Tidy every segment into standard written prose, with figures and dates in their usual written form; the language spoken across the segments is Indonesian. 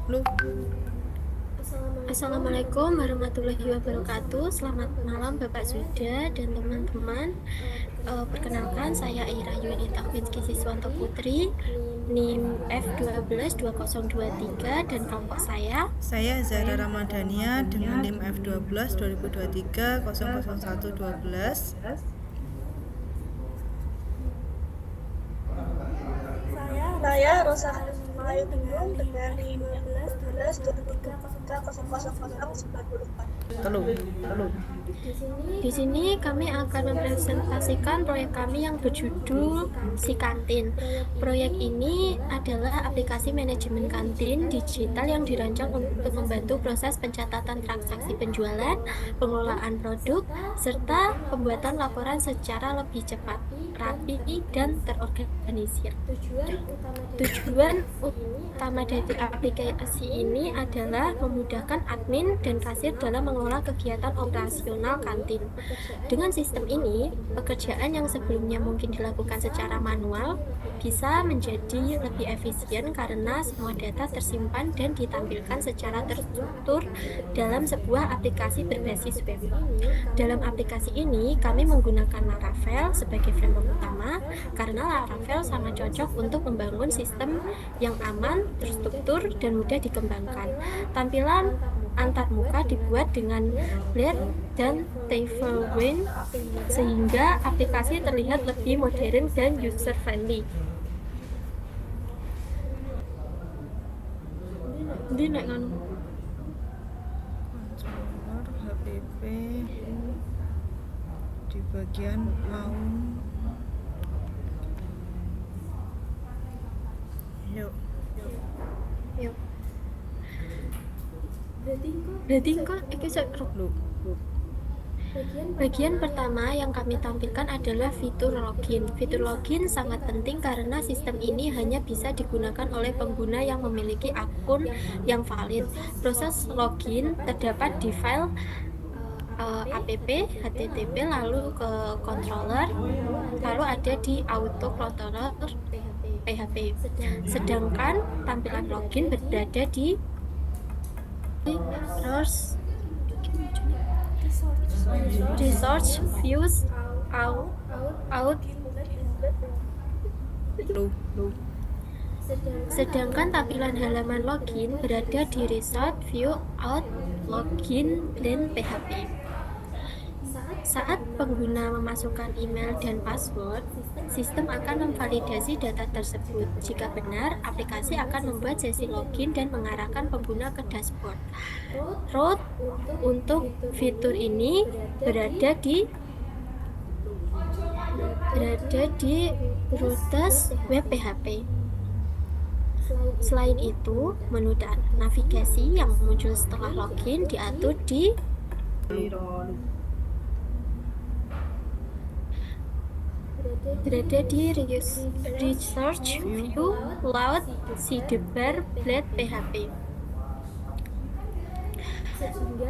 Lu Assalamualaikum warahmatullahi wabarakatuh. Selamat malam Bapak Zuda dan teman-teman. Perkenalkan saya Ira Yunita Winski Siswanto Putri, NIM F1220223 dan kelompok saya Zara Ramadhania dengan NIM F12 2023 00112. Saya Rosa Melayu Tinggung dengan 15 23 00 Telu. Di sini kami akan mempresentasikan proyek kami yang berjudul Si Kantin. Proyek ini adalah aplikasi manajemen kantin digital yang dirancang untuk membantu proses pencatatan transaksi penjualan, pengelolaan produk, serta pembuatan laporan secara lebih cepat, rapi, dan terorganisir. Tujuan utama dari aplikasi ini adalah memudahkan admin dan kasir dalam mengelola kegiatan operasional kantin. Dengan sistem ini, pekerjaan yang sebelumnya mungkin dilakukan secara manual bisa menjadi lebih efisien karena semua data tersimpan dan ditampilkan secara terstruktur dalam sebuah aplikasi berbasis web. Dalam aplikasi ini, kami menggunakan Laravel sebagai framework utama karena Laravel sangat cocok untuk membangun sistem yang aman, terstruktur, dan mudah dikembangkan. Tampilan antarmuka dibuat dengan Blade dan Tailwind sehingga aplikasi terlihat lebih modern dan user-friendly. Ini Controller HPP di bagian AUM. Yuk. Berarti kok Lu. Bagian pertama yang kami tampilkan adalah fitur login. Fitur login sangat penting karena sistem ini hanya bisa digunakan oleh pengguna yang memiliki akun yang valid. Proses login terdapat di file app, http, lalu ke controller, lalu ada di auto controller PHP. Sedangkan tampilan login berada di resource views out. Lu. Sedangkan tampilan halaman login berada di Resort View Out Login dan PHP. Saat pengguna memasukkan email dan password, sistem akan memvalidasi data tersebut. Jika benar, aplikasi akan membuat sesi login dan mengarahkan pengguna ke dashboard. Root untuk fitur ini berada di roots web PHP. Selain itu, menu navigasi yang muncul setelah login diatur di berada di Research View Layout Sidebar Blade PHP.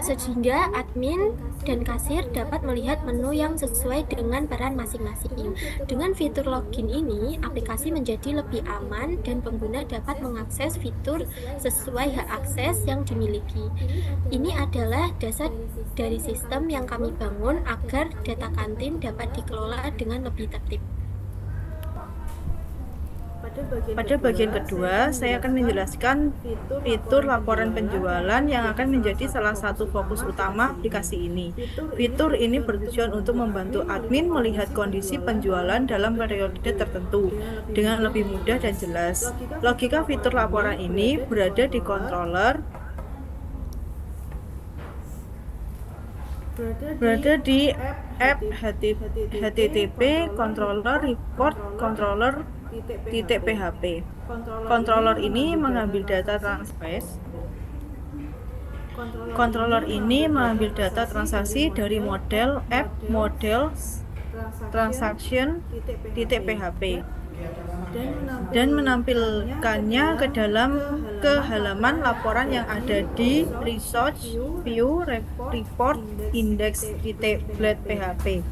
Sehingga admin dan kasir dapat melihat menu yang sesuai dengan peran masing-masing. Dengan fitur login ini, aplikasi menjadi lebih aman dan pengguna dapat mengakses fitur sesuai hak akses yang dimiliki. Ini adalah dasar dari sistem yang kami bangun agar data kantin dapat dikelola dengan lebih tertib. Pada bagian kedua, saya akan menjelaskan fitur laporan penjualan yang akan menjadi salah satu fokus utama aplikasi ini. Fitur ini bertujuan untuk membantu admin melihat kondisi penjualan dalam periode tertentu dengan lebih mudah dan jelas. Logika fitur laporan ini berada di controller, berada di app http controller report controller .php. Controller ini mengambil data transaksi dari model app model transaction .php dan menampilkannya ke halaman laporan yang ada di Research View Report Index.blade PHP.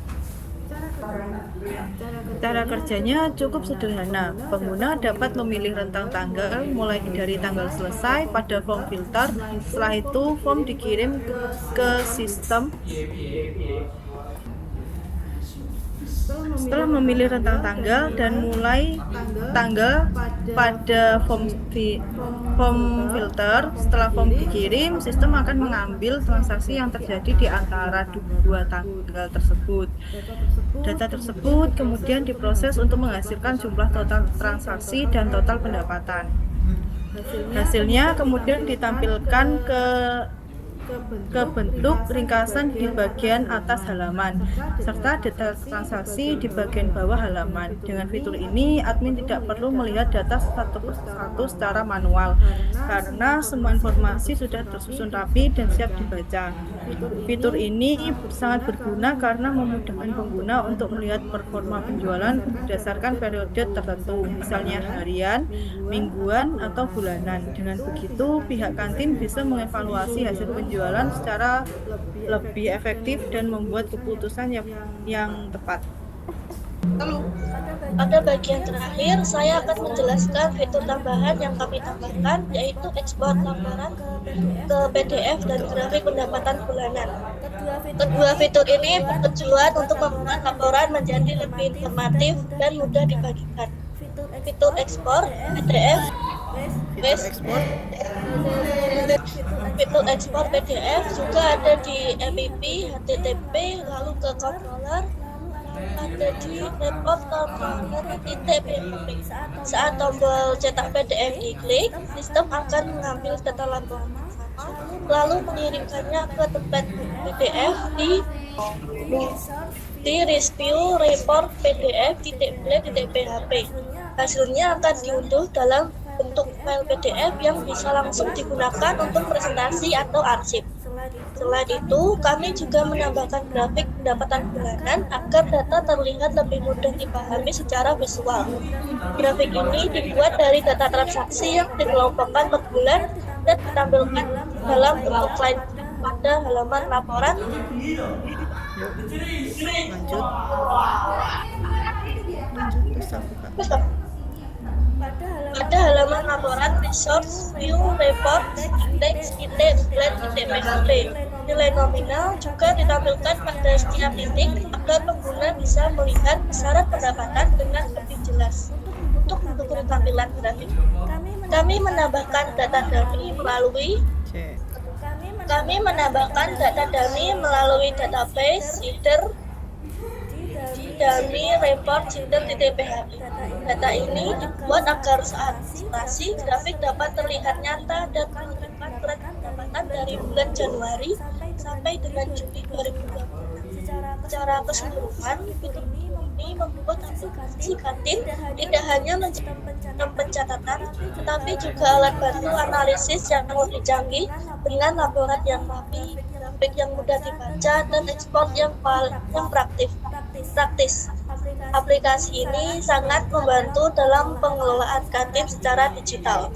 Cara kerjanya cukup sederhana. Pengguna dapat memilih rentang tanggal mulai dari tanggal selesai pada form filter. Setelah itu, form dikirim ke sistem. Setelah memilih rentang tanggal dan mulai tanggal pada form filter, setelah form dikirim, sistem akan mengambil transaksi yang terjadi di antara dua tanggal tersebut. Data tersebut kemudian diproses untuk menghasilkan jumlah total transaksi dan total pendapatan. Hasilnya kemudian ditampilkan ke bentuk ringkasan di bagian atas halaman, serta data transaksi di bagian bawah halaman. Dengan fitur ini, admin tidak perlu melihat data satu persatu secara manual, karena semua informasi sudah tersusun rapi dan siap dibaca. Fitur ini sangat berguna karena memudahkan pengguna untuk melihat performa penjualan berdasarkan periode tertentu, misalnya harian, mingguan, atau bulanan. Dengan begitu, pihak kantin bisa mengevaluasi hasil penjualan secara lebih efektif dan membuat keputusan yang tepat. Pada bagian terakhir, saya akan menjelaskan fitur tambahan yang kami tambahkan, yaitu ekspor laporan ke PDF dan grafik pendapatan bulanan. Kedua fitur ini bertujuan untuk membuat laporan menjadi lebih informatif dan mudah dibagikan. Fitur ekspor PDF Fitur ekspor PDF juga ada di MIP, HTTP, lalu ke controller, ada di report controller .php. Saat tombol cetak PDF diklik, sistem akan mengambil data laporan lalu mengirimkannya ke tempat PDF di review report pdf.play.php. Hasilnya akan diunduh dalam bentuk file PDF yang bisa langsung digunakan untuk presentasi atau arsip. Selain itu, kami juga menambahkan grafik pendapatan bulanan agar data terlihat lebih mudah dipahami secara visual. Grafik ini dibuat dari data transaksi yang dikelompokkan per bulan dan ditampilkan dalam bentuk slide pada halaman laporan. Pada halaman laporan resource view report index plan.php. Nilai nominal juga ditampilkan pada setiap titik agar pengguna bisa melihat besaran pendapatan dengan lebih jelas. Untuk mendukung tampilan grafik, kami menambahkan data dummy melalui database header di dummy report header.php. Data ini dibuat agar saat presentasi grafik dapat terlihat nyata dan menunjukkan tren pendapatan dari bulan Januari sampai dengan Juli 2020. Secara keseluruhan, fitur ini membuat aplikasi kantin tidak hanya menjadi pencatatan, tetapi juga alat bantu analisis yang lebih canggih dengan laporan yang rapi, grafik yang mudah dibaca, dan ekspor yang praktis. Aplikasi ini sangat membantu dalam pengelolaan kantin secara digital.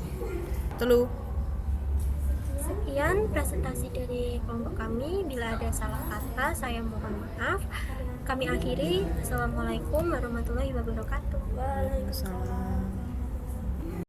Sekian presentasi dari kelompok kami. Bila ada salah kata, saya mohon maaf. Kami akhiri. Assalamualaikum warahmatullahi wabarakatuh. Waalaikumsalam.